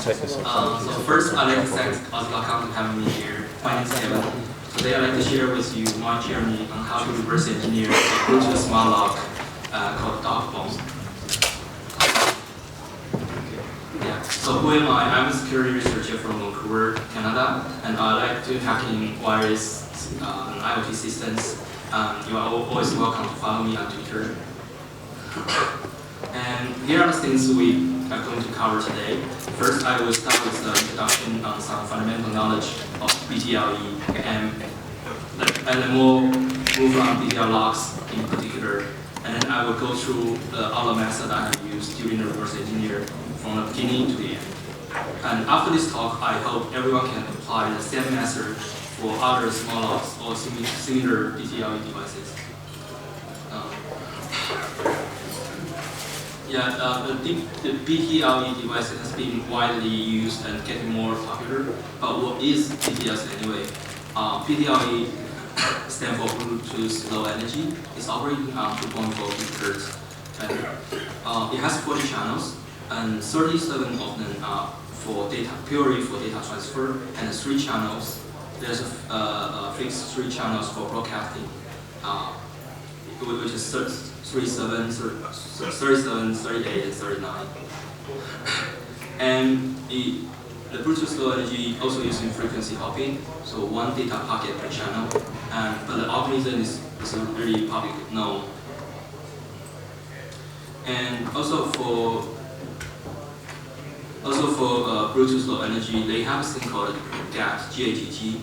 So first, I'd like to thank OzLockCon for having me here. My name is Kevin. Today, I'd like to share with you my journey on how to reverse engineer a BTLE Smart lock called dog bone. Yeah. So who am I? I'm a security researcher from Vancouver, Canada, and I like to hacking wireless and IoT systems. You are always welcome to follow me on Twitter. And here are the things we are going to cover today. First, I will start with the introduction on some fundamental knowledge of BTLE, and then we'll move on BTLE locks in particular. And then I will go through all the methods I have used during the reverse engineer from the beginning to the end. And after this talk, I hope everyone can apply the same method for other small locks or similar BTLE devices. The BTLE device has been widely used and getting more popular. But what is BTLE anyway? BTLE stands for Bluetooth Low Energy. It's operating on 2.4 GHz. And it has 40 channels, and 37 of them are purely for data transfer, and 3 channels. There's a fixed 3 channels for broadcasting, which is 37, 38, and 39. And the Bluetooth Low Energy also using frequency hopping, so 1 data packet per channel. But the algorithm is really public known. And also for Bluetooth Low Energy, they have a thing called GATT, G-A-T-T.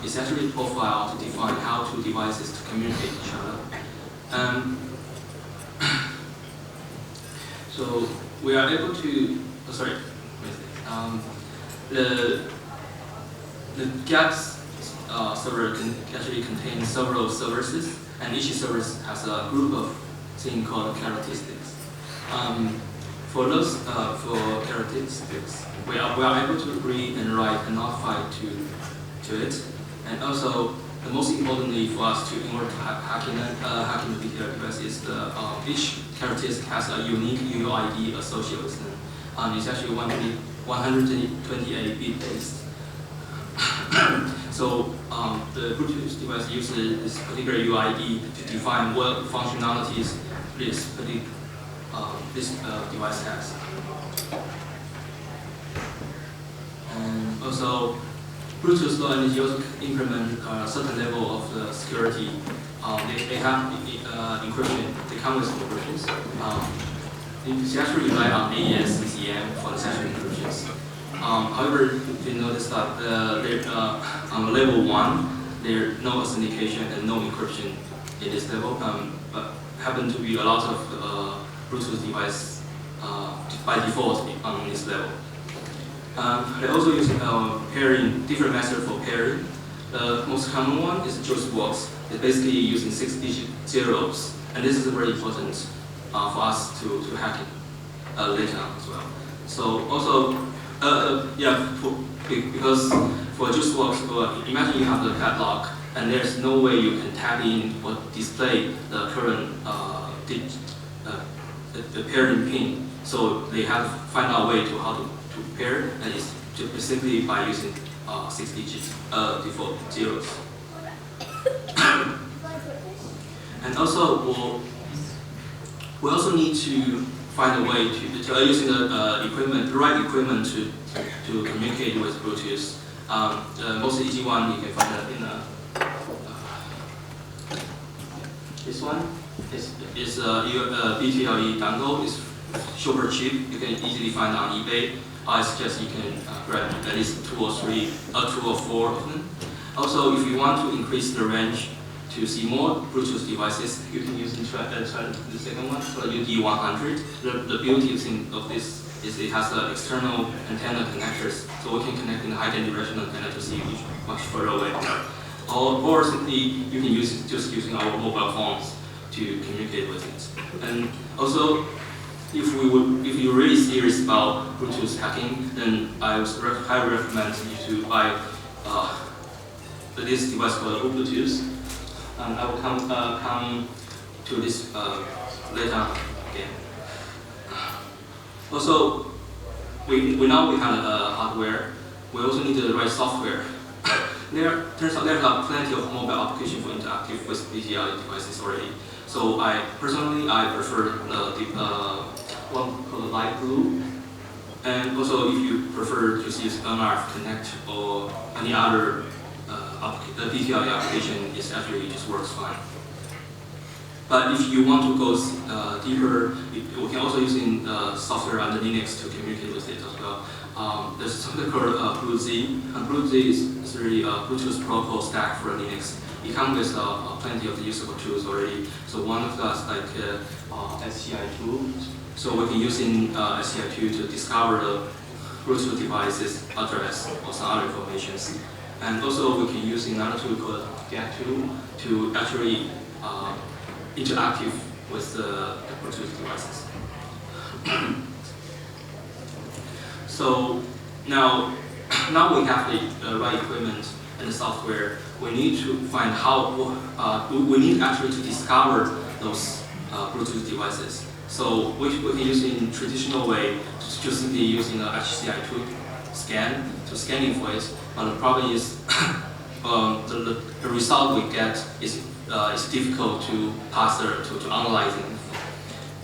It's actually a profile to define how 2 devices to communicate with each other. So we are able to, the GATT server can actually contain several services, and each service has a group of things called characteristics. For characteristics, we are able to read and write and notify to it, and also the most importantly for us in order to hacking the BTLE device is each characteristic has a unique UUID associated with them. It's actually 128 bit based. So the Bluetooth device uses this particular UUID to define what functionalities this device has. And also, Bluetooth Low Energy also implement a certain level of the security. They have encryption. They come with encryptions. They actually rely on AES CCM for the session encryptions. However, you notice that on level 1, there's no authentication and no encryption in this level. But happen to be a lot of Bluetooth device by default on this level. They also use pairing, different methods for pairing. The most common one is JustWorks. It's basically using 6-digit zeros, and this is very important for us to hack it later on as well. So also, because for JustWorks, imagine you have the padlock, and there's no way you can tag in or display the current the pairing pin. So they have to find out a way to how to pair, and it's simply by using 6-digit default zeros. And also, we also need to find a way to using the right equipment to communicate with Bluetooth. The most easy one you can find that in this one. Is a BTLE dongle. It's super cheap. You can easily find on eBay. I suggest you can grab at least 2 or 4 of them. Also, if you want to increase the range to see more Bluetooth devices, you can use the second one, so UD100. The beauty thing of this is it has the external antenna connectors, so we can connect in the high directional antenna to see much further away. Or simply you can use just using our mobile phones to communicate with it. And also, if you're really serious about Bluetooth hacking, then I would highly recommend you to buy this device called Bluetooth. And I will come to this later again. Also, we know we have hardware. We also need the right software. Turns out there are plenty of mobile applications for interactive with BTLE devices already. So I prefer the one called light blue. And also, if you prefer to use NRF Connect or any other BTLE application, it actually just works fine. But if you want to go deeper, we can also use software under Linux to communicate with it as well. There's something called BlueZ, and BlueZ is really a Bluetooth protocol stack for Linux. It comes with plenty of usable tools already. So one of those like SCI2. So we can use SCI2 to discover the Bluetooth device's address or some other informations. And also we can use another tool called GetTool to actually interactive with the Bluetooth devices. So now we have the right equipment and the software. We need to find we need actually to discover those Bluetooth devices. So we can use in traditional way, just simply using the HCI2 scan to scanning for it. But the problem is the result we get is difficult to pass to analyzing.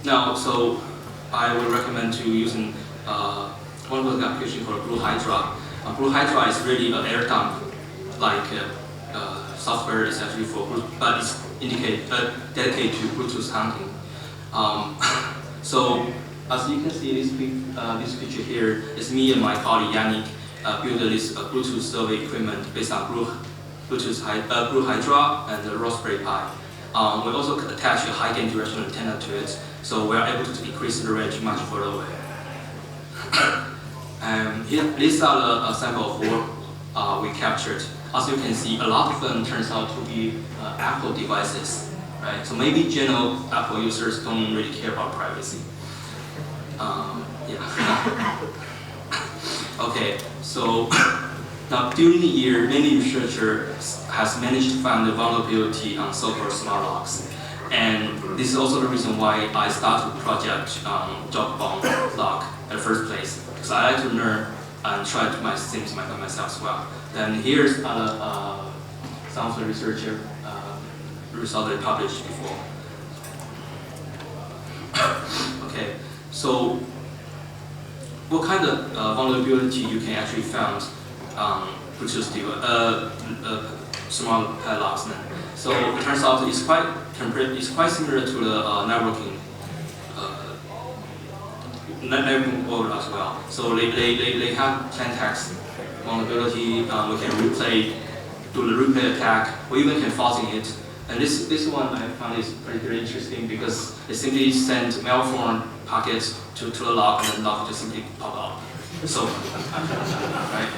Now, so I would recommend to using one of the application called Blue Hydra. Blue Hydra is really an air dump like software is actually for Bluetooth, but it's dedicated to Bluetooth hunting. So as you can see, this picture here is me and my colleague Yannick built this Bluetooth survey equipment based on Blue Hydra and the Raspberry Pi. We also attach a high gain directional antenna to it, so we are able to increase the range much further away. These are the sample of work we captured. As you can see, a lot of them turns out to be Apple devices, right? So maybe general Apple users don't really care about privacy. Yeah. Okay, so now during the year, many researchers has managed to find the vulnerability on so-called smart locks. And this is also the reason why I started the project dog-bomb lock at the first place, because I like to learn and try to my things by myself as well. Then here's some of the researcher results they published before. Okay, so what kind of vulnerability you can actually find Bluetooth smart padlocks then? So it turns out it's quite similar to the networking world as well. So they have plain text vulnerability. We can do the replay attack, or even can forcing it. And this one I found is pretty interesting because they simply send malformed packets to the lock, and the lock just simply pop out. So right.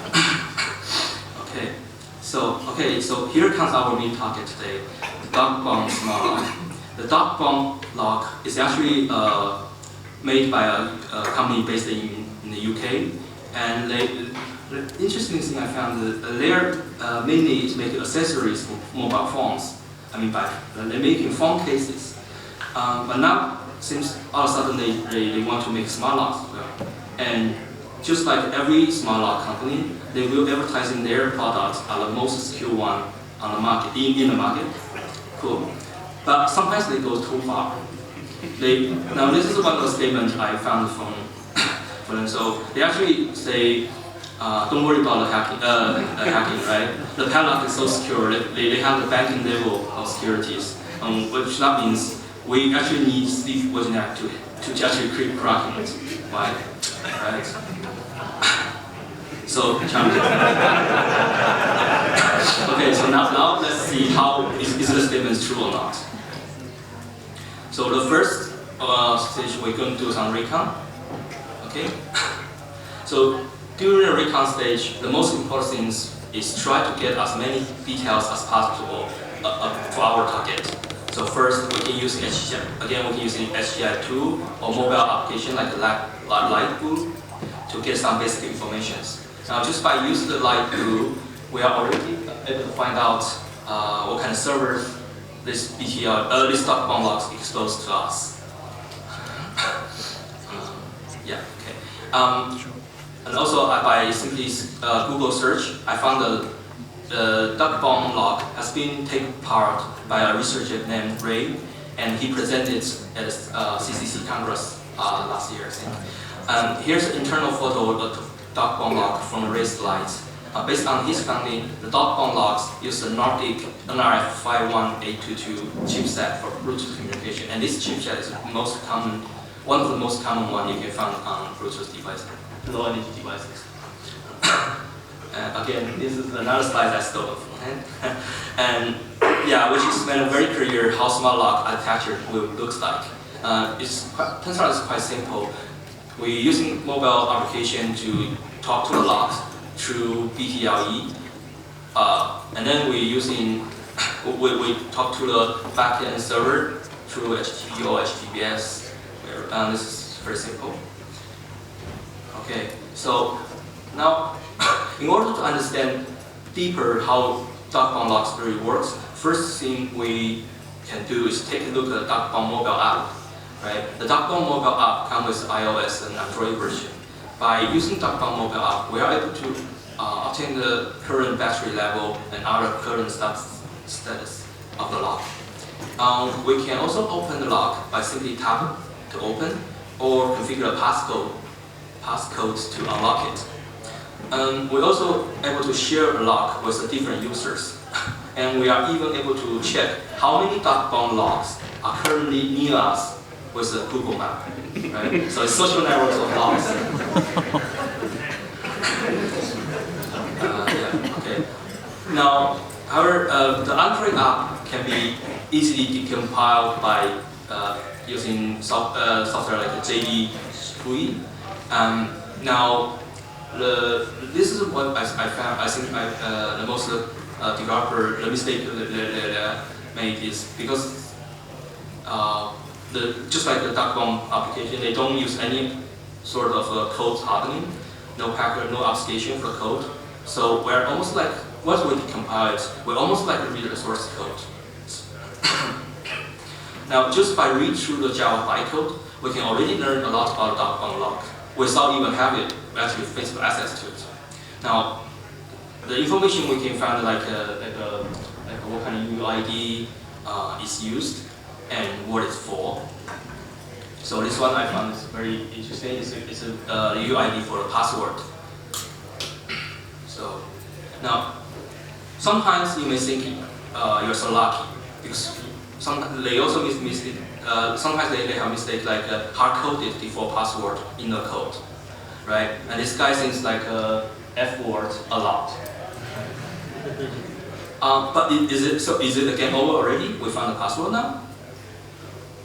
So here comes our main target today, the dog-bomb smart lock. The dog-bomb lock is actually made by a company based in the UK, and the interesting thing I found is they're mainly to make accessories for mobile phones. I mean, they're making phone cases, but now seems all of a sudden they want to make smart locks as well. And just like every smart lock company, they will advertising their products are the most secure one on the market, in the market. Cool. But sometimes they go too far. Now this is one of the statements I found from them. So they actually say, don't worry about the hacking, right? The padlock is so secure. They have the banking level of securities, which that means we actually need Steve Wozniak to actually create cracking it, right? So challenging. Okay, so now let's see how is the statement true or not. So the first stage we're going to do some recon. Okay. So during the recon stage, the most important thing is try to get as many details as possible for our target. So first, we can use HCI. Again, we can use HCI2 or mobile application like light blue to get some basic information. Now, just by using the light blue, we are already able to find out what kind of servers this dog-bomb locks exposed to us. Yeah. Okay. And also by simply Google search, I found the duck bomb lock has been taken apart by a researcher named Ray, and he presented it at CCC Congress last year, I think. Here's an internal photo of the duck bomb lock from Ray's slides. Based on his finding, the duck bomb locks use the Nordic NRF51822 chipset for Bluetooth communication, and this chipset is one of the most common one you can find on Bluetooth devices, low energy devices. Again, this is another slide I stole from him. And yeah, which is made very clear how smart lock architecture looks like. Turns out it's quite simple. We're using mobile application to talk to the locks through BTLE, and then we talk to the backend server through HTTP or HTTPS. This is very simple. Okay, so now in order to understand deeper how duck bomb locks really works, first thing we can do is take a look at the duck bomb mobile app. Right? The duck bomb mobile app comes with iOS and Android version. By using duck bomb mobile app, we are able to obtain the current battery level and other current status of the lock. We can also open the lock by simply tapping to open, or configure a passcode to unlock it. We're also able to share a lock with the different users, and we are even able to check how many duck bomb locks are currently near us with the Google map. Right? So it's social networks of locks. Okay. Now, the Android app can be easily decompiled by using software like JD GUI. Now, this is what I found. I think the most developer, the mistake they made is because just like the duck bomb application, they don't use any sort of code hardening, no packer, no obfuscation for code. So we're almost like, once we decompile it, we're almost like read the source code. Now, just by reading through the Java bytecode, we can already learn a lot about duck bomb lock without even having actually physical access to it. Now, the information we can find like what kind of UID is used and what it's for. So this one I found is very interesting. It's a UID for a password. So now, sometimes you may think you're so lucky because they also sometimes they have mistake like hard-coded default password in the code, right? And this guy thinks like F word a lot. But is it a game over already? We found the password now?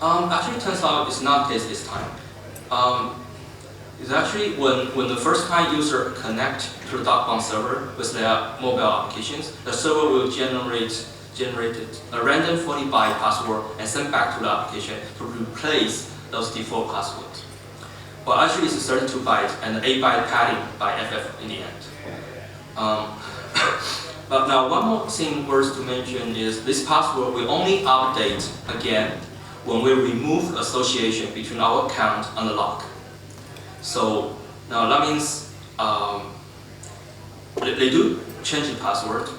Actually, it turns out it's not the case this time. It's actually when the first time user connect to the duck bomb server with their mobile applications, the server will generate a random 40-byte password and send back to the application to replace those default passwords. Well, actually, it's a 32-byte and 8-byte padding by FF in the end. But now, one more thing worth to mention is this password will only update again when we remove the association between our account and the lock. So now that means they do change the password,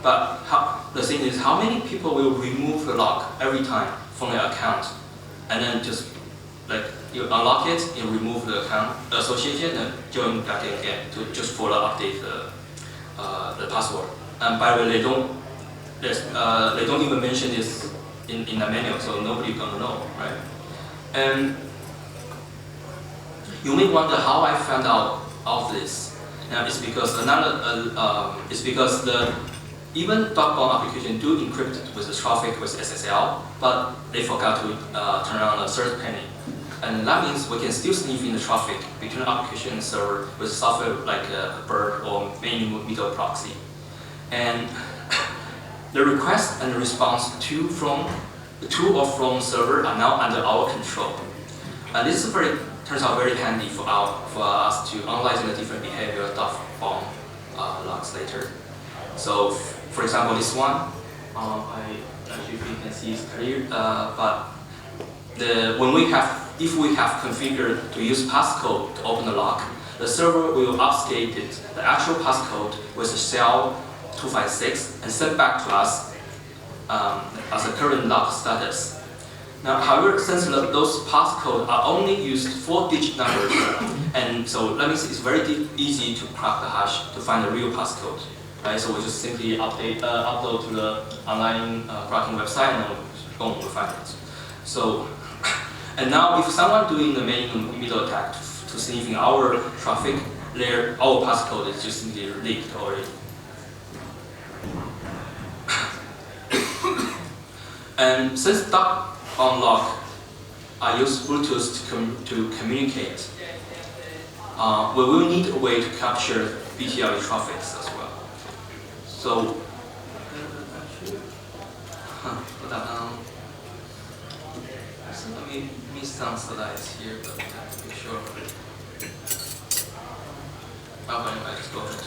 but the thing is how many people will remove the lock every time from their account, and then just like you unlock it, you remove the account association, and join back in again to just for update the password. And by the way, they don't even mention this in the manual, so nobody's gonna know, right? And you may wonder how I found out of this. Now it's because even duck bomb application do encrypt with the traffic with SSL, but they forgot to turn on the third pane. And that means we can still sniff in the traffic between the application and server with software like a BERT or middle proxy. And the request and the response to or from server are now under our control. And this is turns out very handy for us to analyze the different behavior of duck bomb logs later. So, for example, this one, I actually think you can see it's clear, but if we have configured to use passcode to open the lock, the server will upscale the actual passcode with the shell 256 and send back to us as a current lock status. Now, however, since those passcodes are only used 4-digit numbers, and so that means it's very easy to crack the hash to find the real passcode. Right? So we just simply upload to the online cracking website, and then boom, we find it. So, and now if someone doing the main middle attack to sniffing our traffic, our passcode is just simply leaked already. And since duck unlock I use Bluetooth to communicate, we will need a way to capture BTLE traffic as well. So, so let me miss some slides here, but I have to be sure. Okay, I just go ahead.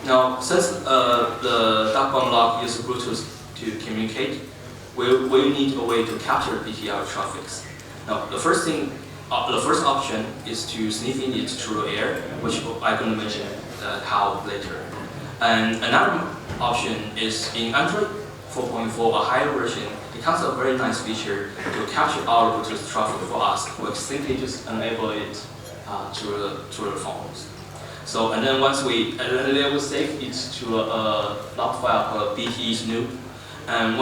Now, since the duck unlock uses Bluetooth to communicate, we need a way to capture BTLE traffic. Now, the first option is to sniffing it through the air, which I'm going to mention how later. And another option is in Android 4.4, a higher version. It comes with a very nice feature to capture our Bluetooth traffic for us. We simply just enable it through the phones. So, and then once we save it to a log file called BTLE Snoop, and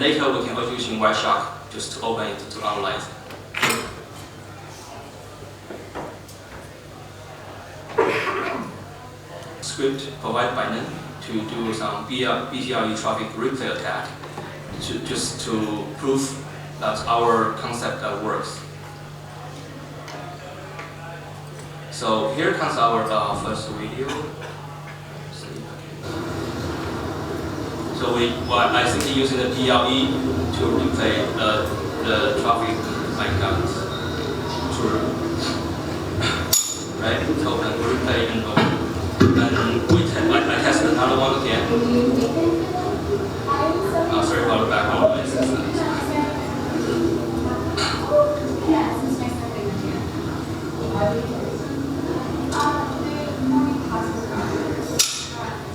later we can also use Wireshark just to open it to analyze it. Script provided by them to do some BTLE traffic replay attack, just to prove that our concept works. So here comes our first video. So I simply using the BTLE to replay the traffic like that. Right? So and replay and open. And I test another one again. Sorry about the background noise.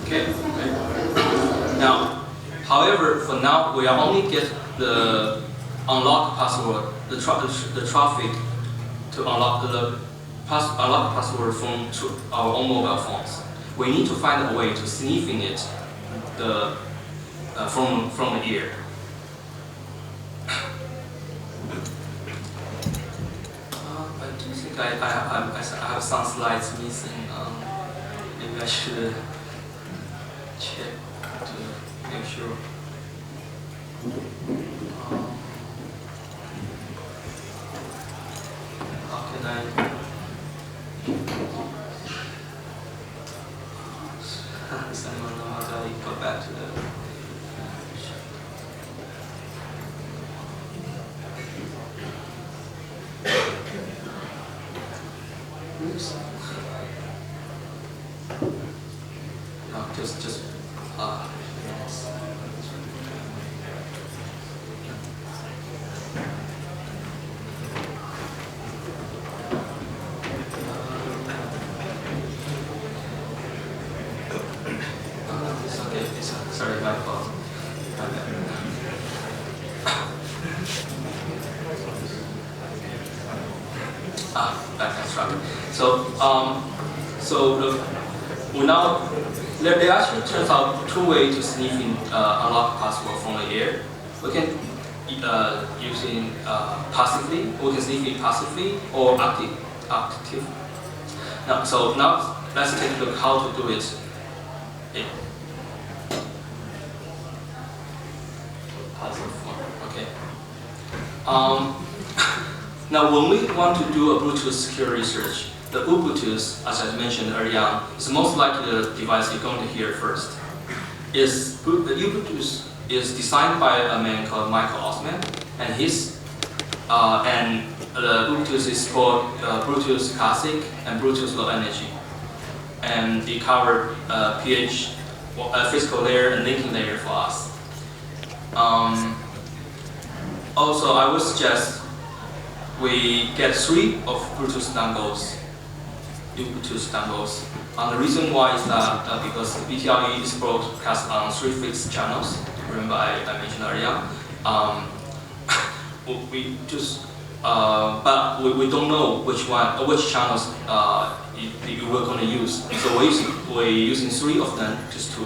Okay. Now, however, for now we are only get the unlock password, the traffic to unlock the password from our own mobile phones. We need to find a way to sniffing it from the ear. I do think I have some slides missing. Maybe I should check to make sure. How can I? Does anyone know how to go back to the? Oops. No, just yes. Sorry, my fault. That's right. So there actually turns out two ways to sniffing unlock password from the air. We can using passively. We can sniff it passively or active. Now let's take a look how to do it. Okay. Now, when we want to do a Bluetooth security research, the Bluetooth, as I mentioned earlier, is most likely the device you're going to hear first. The Bluetooth is designed by a man called Michael Osman, and the Bluetooth is called Bluetooth Classic and Bluetooth Low Energy, and it covered pH, physical layer, and linking layer for us. Also, I would suggest we get 3 of Bluetooth dongles. The reason why is that because the BTLE is broadcast on 3 fixed channels. Remember I mentioned earlier. We just but we don't know which channels you were going to use. So we're using 3 of them just to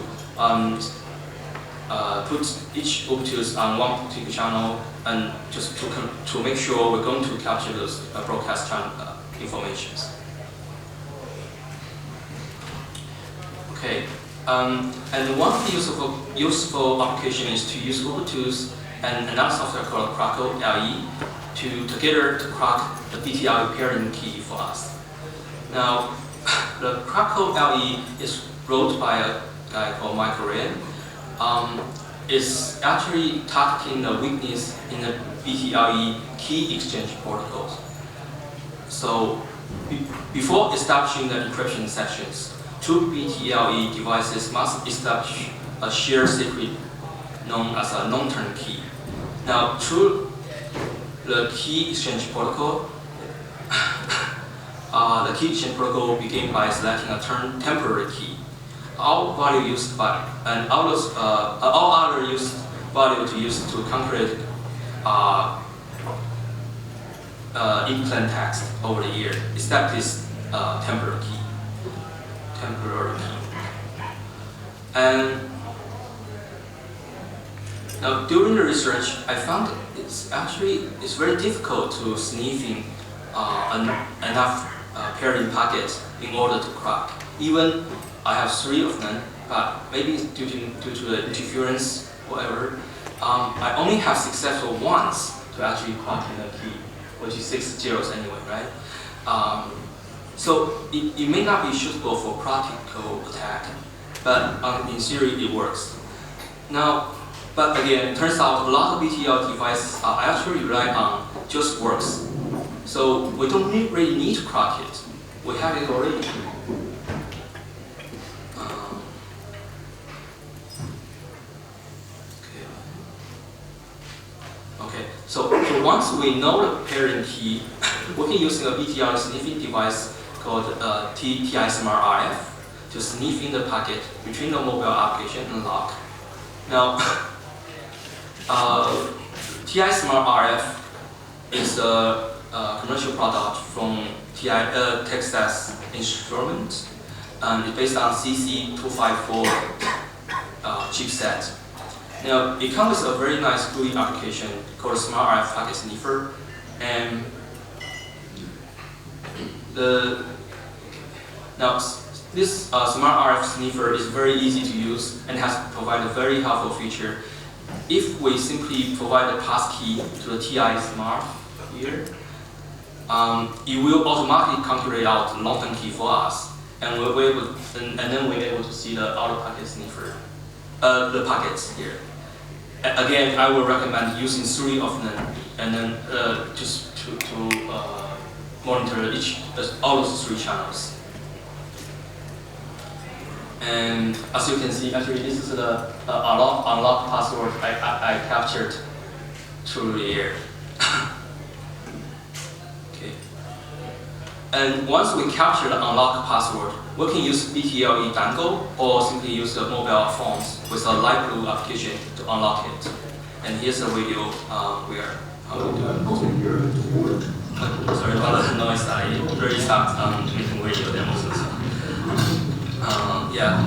put each Bluetooth on one particular channel, and just to make sure we're going to capture those broadcast channel informations. Okay, and one useful application is to use Bluetooth and another software called BTLE together to crack the BTLE pairing key for us. Now, the BTLE is wrote by a guy called Michael Ryan. Is actually targeting the weakness in the BTLE key exchange protocols. So, before establishing the encryption sessions, 2 BTLE devices must establish a shared secret known as a non-turn key. Now, through the key exchange protocol, the key exchange protocol begins by selecting a temporary key. All value used by and all other used value to use to calculate in plain text over the year, except this temporary key. And now during the research, I found it's very difficult to sniffing enough pairing packets in order to crack. Even I have 3 of them, but maybe due to the interference, whatever, I only have successful once to actually crack in the key, which is 6 zeros anyway, right? So it may not be suitable for practical attack, but in theory it works. Now, but again, it turns out a lot of BTLE devices are actually rely on just works. So we don't really need to crack it. We have it already. So once we know the pairing key, we can use a BTLE sniffing device called TI Smart RF to sniff in the packet between the mobile application and lock. Now, TI Smart RF is a commercial product from Texas Instruments, and it's based on CC254 chipset. Now, it comes with a very nice GUI application called Smart RF Packet Sniffer, and this Smart RF Sniffer is very easy to use and has provided a very helpful feature. If we simply provide a passkey to the TI Smart here, it will automatically calculate out the long-term key for us, and then we're able to see the out-of-packet sniffer, the packets here. Again, I would recommend using 3 of them, and then just to monitor all those 3 channels. And as you can see, actually this is the unlock password I captured through the year. Okay. And once we capture the unlock password, we can use BTLE dongle or simply use the mobile phones with a light blue application to unlock it. And here's a video how we do it. Sorry about the noise, I already stopped making video demos and stuff. Yeah.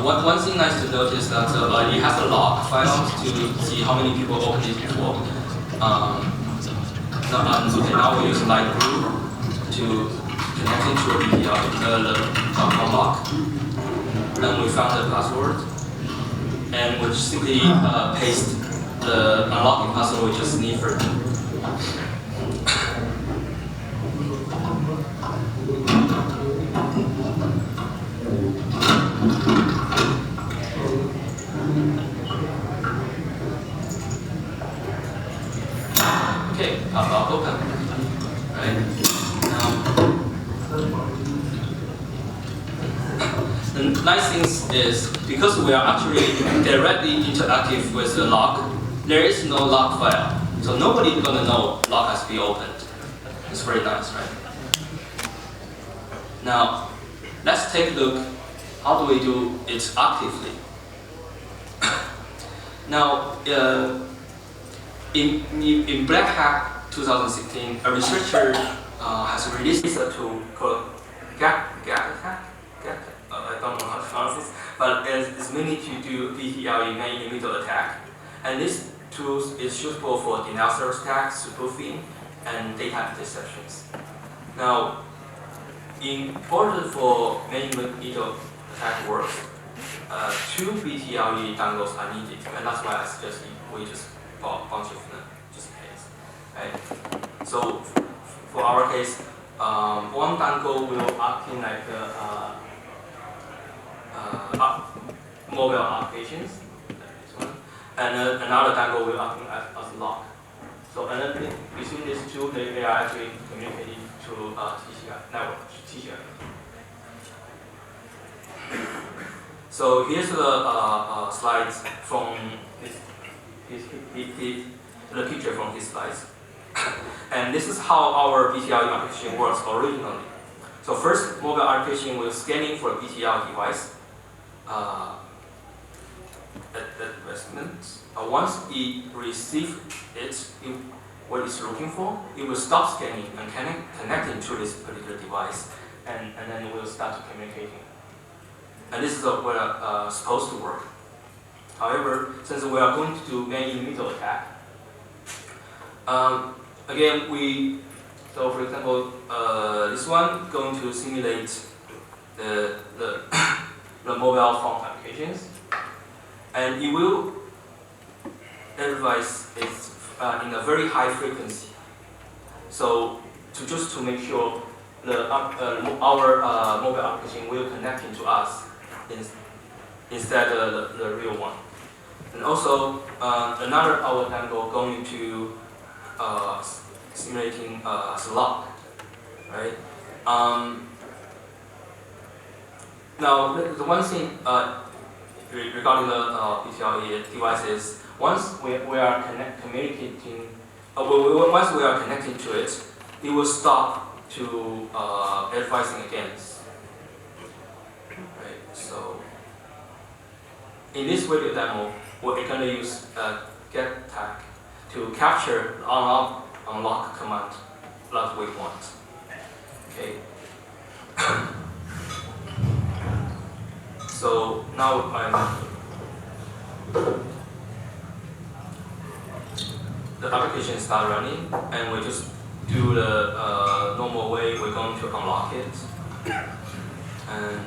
One thing nice to note is that it has a log file to see how many people opened it before. Now we use light blue to connect it to a BTLE, the unlock. And we found the password, and we simply paste the unlocking password we just sniffered. Okay, I'll open. Right. The nice thing is because we are actually directly interactive with the lock, there is no lock file, so nobody's gonna know lock has been opened. It's very nice, right? Now, let's take a look. How do we do it actively? Now, in Black Hat 2016, a researcher has released a tool called I don't know how to pronounce this, but it's meant to do BTLE man-in-the-middle attack. And this tool is suitable for denial attacks, spoofing, and data interceptions. Now, in order for man-in-the-middle attack works, 2 BTLE downloads are needed, and that's why I suggest we just bought a bunch of them just in case. Right? So for our case, one dangle will act in like mobile applications, this one, and another dangle will act as a lock. So and then between these two, they are actually communicating to TCI network, TCI. So here's the slides from the picture from his slides. And this is how our BTLE application works originally. So first, mobile application will scanning for a BTLE device investment. Once it receives what it's looking for, it will stop scanning and connecting to this particular device, and then it will start communicating. And this is what supposed to work. However, since we are going to do man-in-the-middle attack, again, so for example, this one going to simulate the mobile phone applications, and it will advise it in a very high frequency. So just to make sure our mobile application will connect into us instead of the real one. And also another our dangle going to simulating lock, right? Now the one thing regarding the BTLE devices, once we are communicating, once we are connecting to it, it will stop to advising against. Right. So in this video demo, we're going to use get tag to capture the unlock command that we want. Okay. So now the application start running, and we just do the normal way. We're going to unlock it, and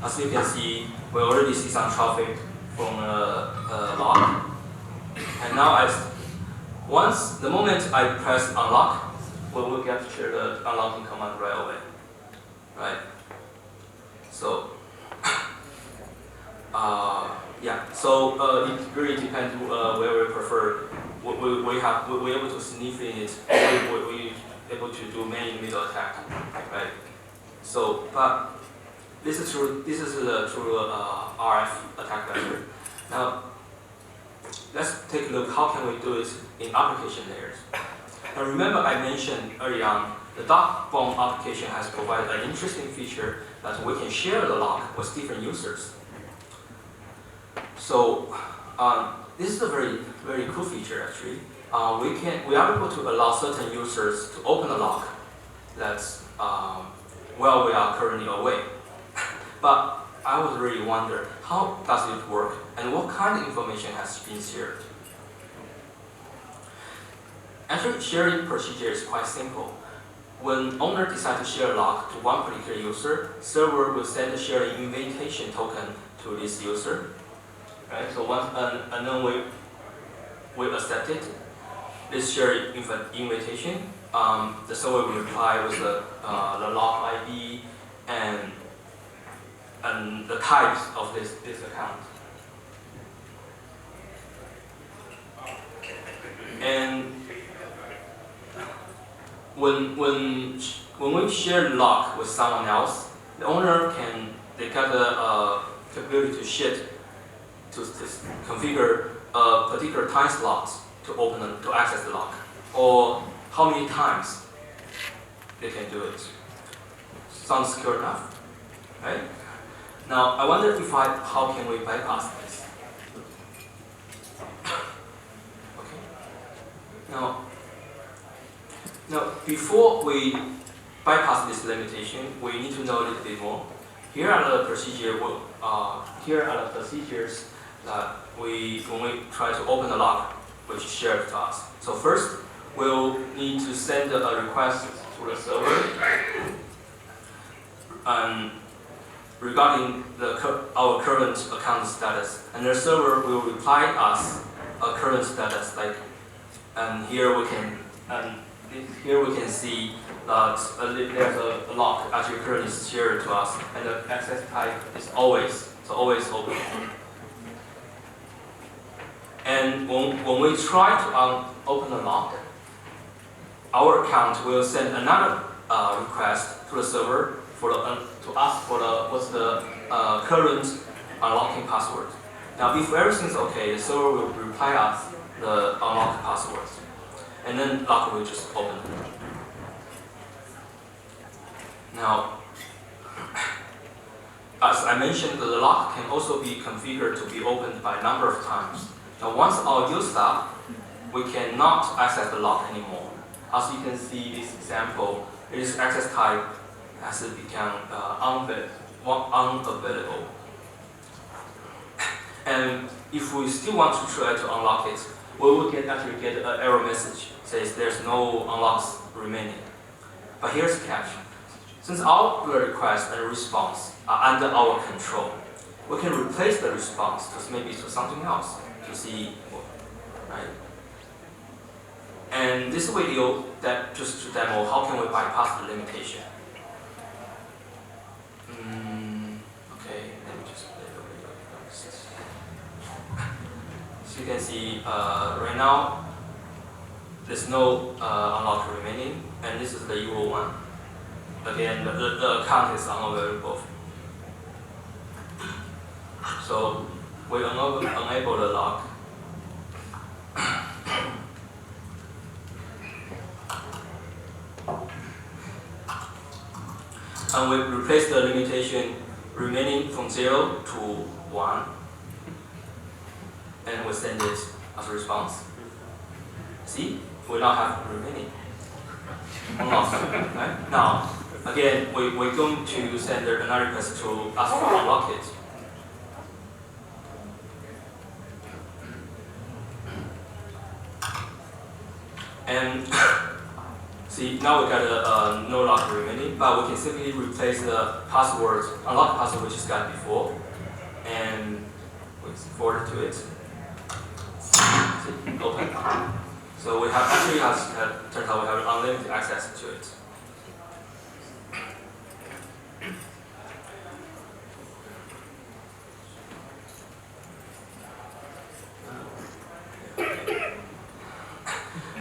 as you can see, we already see some traffic from the lock. And now once the moment I press unlock, we will capture the unlocking command right away. Right? So yeah. So it really depends where we prefer. We're able to sniff in it. We're able to do man-in-the-middle attack. Right? So, but this is the true RF attack vector. Now, let's take a look. How can we do it in application layers? Now, remember I mentioned early on, the dark bomb application has provided an interesting feature that we can share the lock with different users. So, this is a very, very cool feature actually. We are able to allow certain users to open a lock that's while we are currently away. But I would really wonder, how does it work and what kind of information has been shared? Actually, sharing procedure is quite simple. When owner decides to share a lock to one particular user, server will send a sharing invitation token to this user. Right? So once and then we accept it, this sharing invitation, the server will reply with the lock ID and the types of this account. And when we share the lock with someone else, the owner get the capability to configure a particular time slot to access the lock, or how many times they can do it. Sounds secure enough, right? Now, I wonder how can we bypass this? Okay. Now, before we bypass this limitation, we need to know a little bit more. Here are the procedures that when we try to open the lock, which is shared to us. So first, we'll need to send a request to the server regarding our current account status, and the server will reply us a current status. And here we can see that there's a lock actually currently shared to us, and the access type is always open. And when we try to open the lock, our account will send another request to the server to ask for what's the current unlocking password. Now, if everything's okay, the server will reply us the unlocked password, and then lock will just open. Now, as I mentioned, the lock can also be configured to be opened by a number of times. Now, once our use that, we cannot access the lock anymore. As you can see this example, its access type has become unavailable. And if we still want to try to unlock it, we will actually get an error message says there's no unlocks remaining. But here's the catch. Since our request and response are under our control, we can replace the response to something else to see, right? And this video just to demo how can we bypass the limitation. Okay, let me just play the video first. So you can see right now there's no unlock remaining, and this is the evil one. Again, the account is unavailable. So we enable the lock. And we replace the limitation remaining from 0 to 1, and we send it as a response. See, we now have remaining unlocked. Right? Now, again, we're going to send another request to ask for unlock it. And see, now we got a no lock remaining, but we can simply replace the password, unlock password which is got before, and we forward to it. See, open. So we have actually, turns out we have unlimited access to it.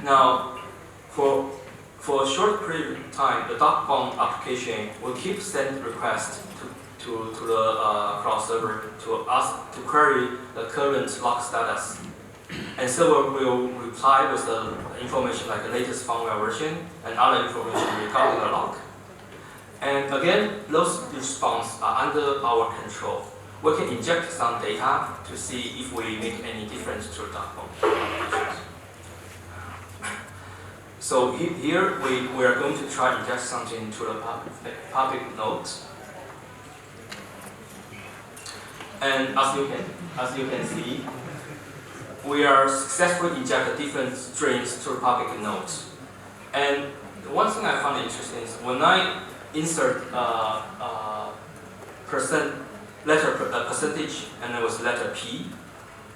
Now, for a short period of time, the DocBomb application will keep sending requests to the cloud server to query the current lock status. And server will reply with the information like the latest firmware version and other information regarding the lock. And again, those responses are under our control. We can inject some data to see if we make any difference to the DocBomb applications. So here we are going to try to inject something to the public node. And as you can see, we are successfully injecting different strings to the public nodes. And one thing I found interesting is when I insert percentage and it was letter P,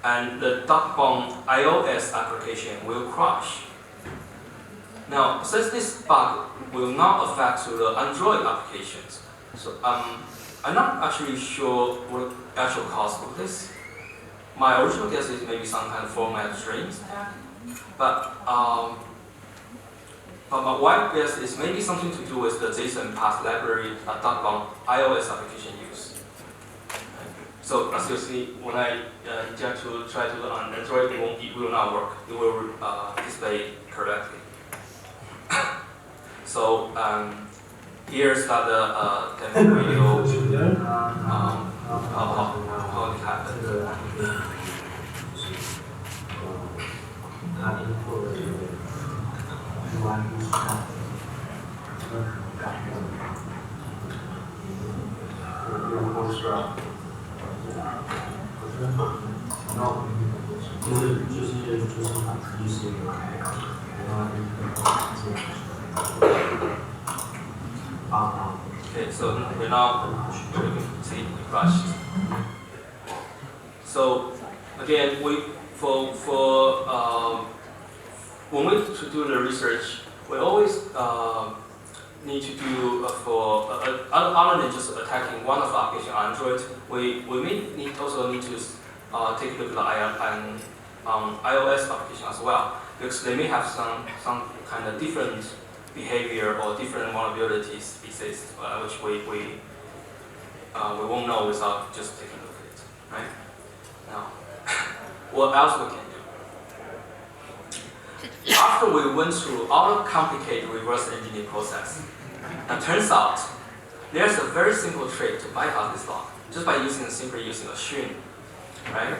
and the DocBomb iOS application will crash. Now, since this bug will not affect to the Android applications, so I'm not actually sure what the actual cause of this. My original guess is maybe some kind of format strings tag, but my wild guess is maybe something to do with the JSON path library that DocBomb iOS application use. So as you see, when I inject to try to on Android, it will not work. It will display correctly. So here's the demo video. How it happened. Okay, so we're now see crashed. So again, when we do the research, we always need to do other than just attacking one of the applications on Android, we may also need to take a look at iOS application as well, because they may have some kind of different behavior or different vulnerabilities exist, which we won't know without just taking a look at it, right? Now, what else we can do? After we went through all the complicated reverse engineering process, it turns out there's a very simple trick to bypass this lock, just by simply using a string, right?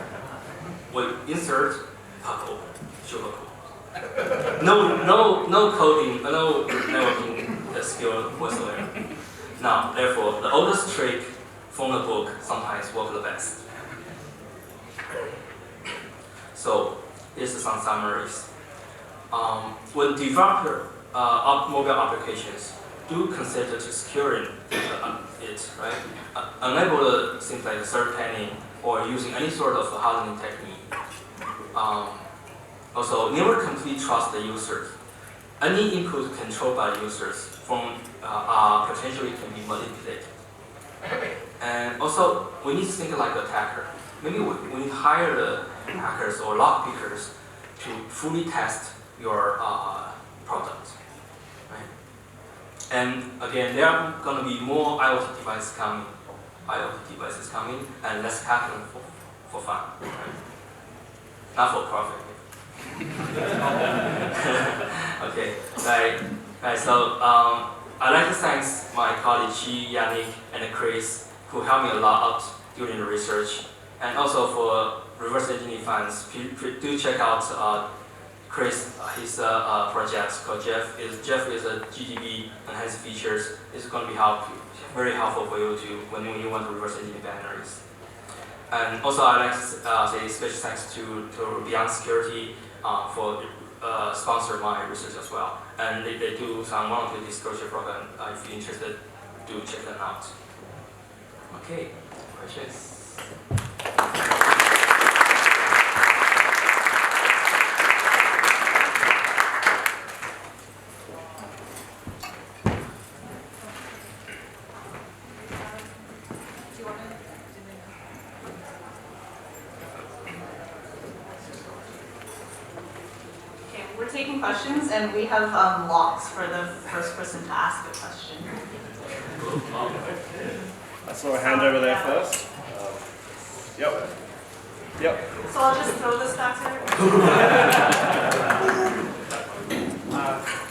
We insert pop open, super cool. No coding, no networking skill whatsoever. Now, therefore, the oldest trick from the book sometimes works the best. So, here's some summaries. When developer mobile applications do consider to securing it, right? Enable things like third panning or using any sort of hardening technique. Also, never completely trust the users. Any input controlled by the users potentially can be manipulated. And also, we need to think like an attacker. Maybe we need to hire the hackers or lock pickers to fully test your product. Right? And again, there are going to be more IoT devices coming, and less hacking for fun, right? Not for profit. Okay, right. So I'd like to thank my colleagues Qi, Yannick, and Chris, who helped me a lot out during the research, and also for reverse engineering fans. Do check out Chris, his project called Jeff is a GDB enhanced features. It's going to be very helpful for you when you want to reverse engineer binaries. And also, I'd like to say special thanks to Beyond Security for sponsor my research as well. And they do some voluntary disclosure program. If you're interested, do check them out. Okay, questions? We're taking questions, and we have locks for the first person to ask a question. I saw a hand over there first. Yep. So I'll just throw this back to her.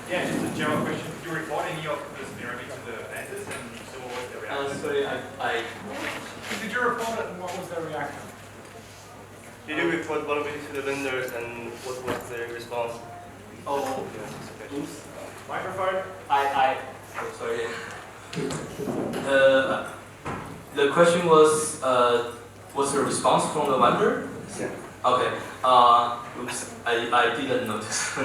Yeah, just a general question. Did you report any of this mirroring to the vendors, and so what was the reaction? Sorry, Did you report it, and what was their reaction? Did you report vulnerability to the vendors, and what was their response? Oh, Oops. Microphone? sorry. The question was, what's the response from the vendor? Yeah. Okay. Oops, I didn't notice.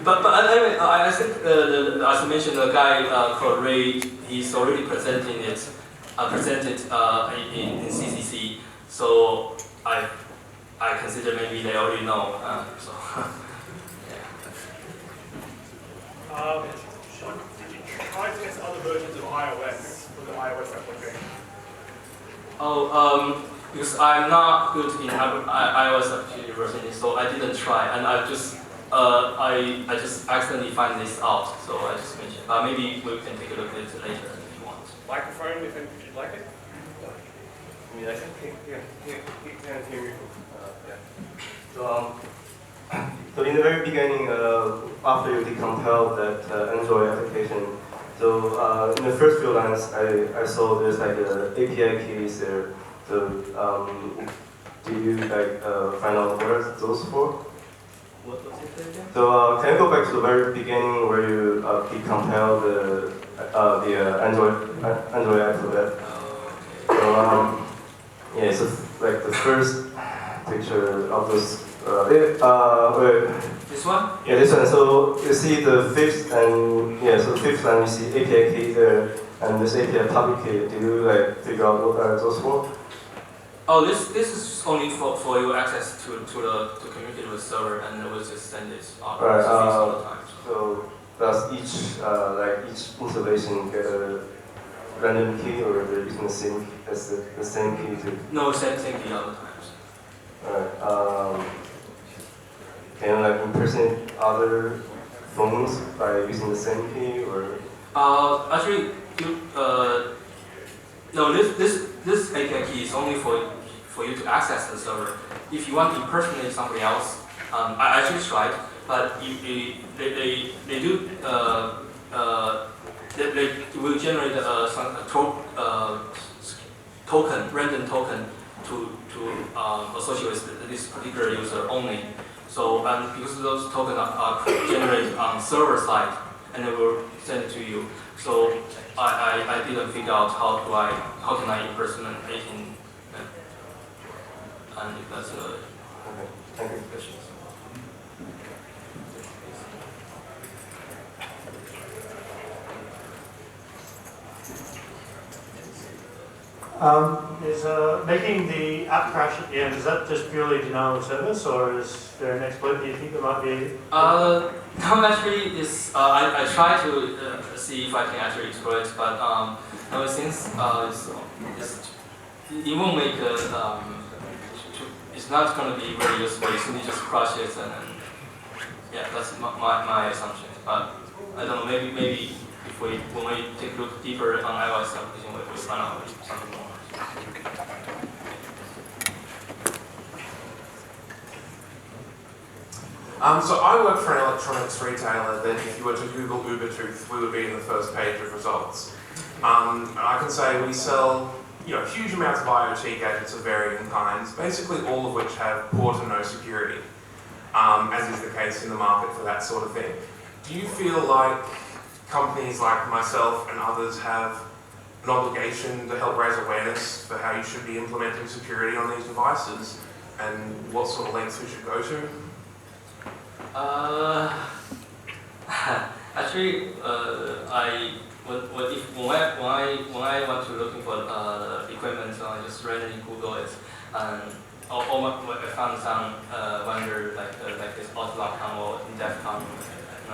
but anyway, I think as I mentioned, the guy called Ray, he's already presented in CCC. So I consider maybe they already know. So. Did you try to test other versions of iOS for the iOS application? Because I'm not good in iOS application version, so I didn't try, and I just accidentally find this out, so I just mentioned. But maybe we can take a look at it later if you want. Microphone, if you'd like it. mean, I can hear you. Yeah. So in the very beginning, after you decompile that Android application, so in the first few lines, I saw there's like API keys there. So do you like find out what are those for? What was it again? So can you go back to the very beginning where you decompile the Android alphabet? Okay. So yeah, so like the first picture of this. Wait. This one? Yeah, this one. So you see the fifth and yeah, so the fifth line you see API key there, and this API public key. Do you like figure out what are those for? Oh, this is only for your access to communicate with the server, and it will just send it all Right. all the time. So does each installation get a random key, or they're using the same key to? No, same key all the times. Alright. Can you like impersonate other phones by using the same key, or? Actually, you no, this API key is only for you to access the server. If you want to impersonate somebody else, I actually tried, but they do they will generate token, random token to associate with this particular user only. So because those tokens are generated on server side, and they will send it to you. So I didn't figure out how can I impersonate in and if that's Okay, thank you. questions. Is making the app crash at the end, is that just purely denial of service, or is there an exploit do you think there might be? No, actually, I try to see if I can actually exploit it, but no, since it won't make it's not going to be very useful. You simply just crush it, and yeah, that's my assumption. But I don't know. Maybe if when we take a look deeper on iOS application, we'll find out something more. So I work for an electronics retailer that if you were to Google Ubertooth, we would be in the first page of results. And I can say we sell huge amounts of IoT gadgets of varying kinds, basically all of which have poor to no security, as is the case in the market for that sort of thing. Do you feel like companies like myself and others have an obligation to help raise awareness for how you should be implementing security on these devices, and what sort of lengths we should go to? Actually, when I want to looking for equipment, I just randomly Google it, and I found some vendor like this OzLockCon or DEFCON, and I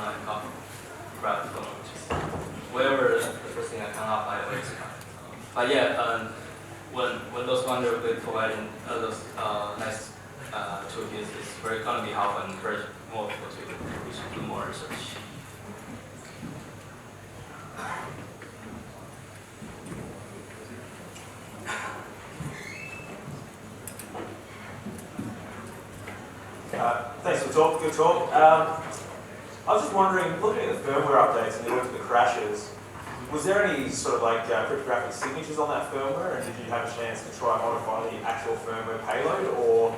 grab the phone, just whatever the first thing I come up, I always find. But yeah, when those vendors will be providing those nice toolkits, it's very gonna be helpful and encourage more people to do more research. Thanks for the talk, good talk. I was just wondering, looking at the firmware updates and you looked at the crashes, was there any sort of like cryptographic signatures on that firmware, and did you have a chance to try and modify the actual firmware payload, or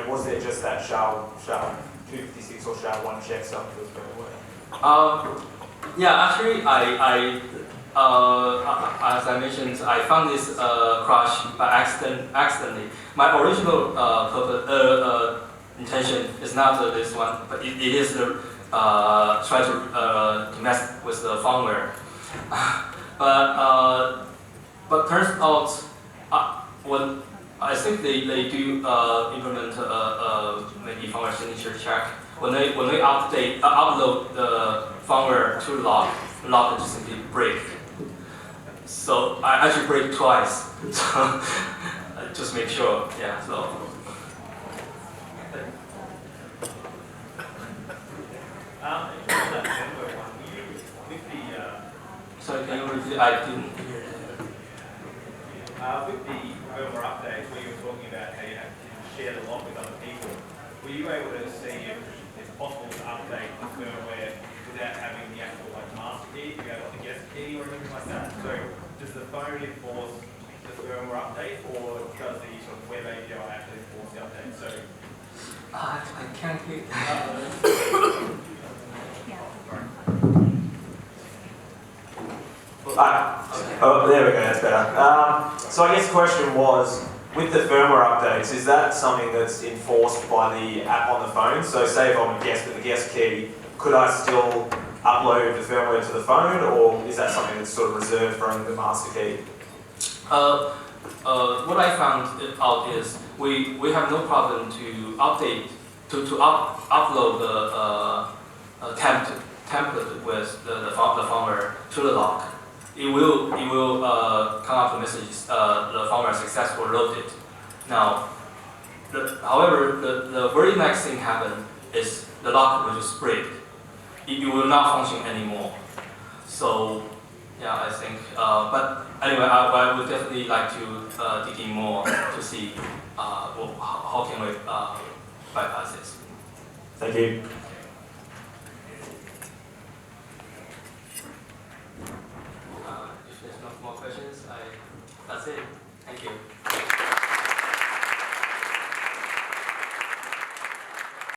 was there just that SHA-256 or SHA-1 checksum for the firmware? Yeah, actually, as I mentioned, I found this crash by accidentally. My original intention is not this one, but it is to try to mess with the firmware. But turns out, when I think they do implement maybe firmware signature check. When they upload the firmware to lock just simply break. So I actually break twice. So just make sure. Yeah. So. Sorry, can you repeat? I didn't hear that. With the firmware update where you were talking about how you have to share the lock with other people, were you able to see if it's possible to update the firmware without having the actual like master key, you have like the guest key or anything like that? So does the phone enforce the firmware update, or does the sort of web API actually enforce the update? So I can't hear. Oh, there we go, that's better. So I guess the question was, with the firmware updates, is that something that's enforced by the app on the phone? So say if I'm a guest with a guest key, could I still upload the firmware to the phone, or is that something that's sort of reserved for only the master key? What I found out is we have no problem to update upload the template with the firmware to the lock. It will come up the message the firmware successful loaded. Now, however, the very next thing happen is the lock will just break. It will not function anymore. So yeah, I think. But anyway, I would definitely like to dig in more to see how can we bypass this. Thank you. If there's no more questions, that's it. Thank you.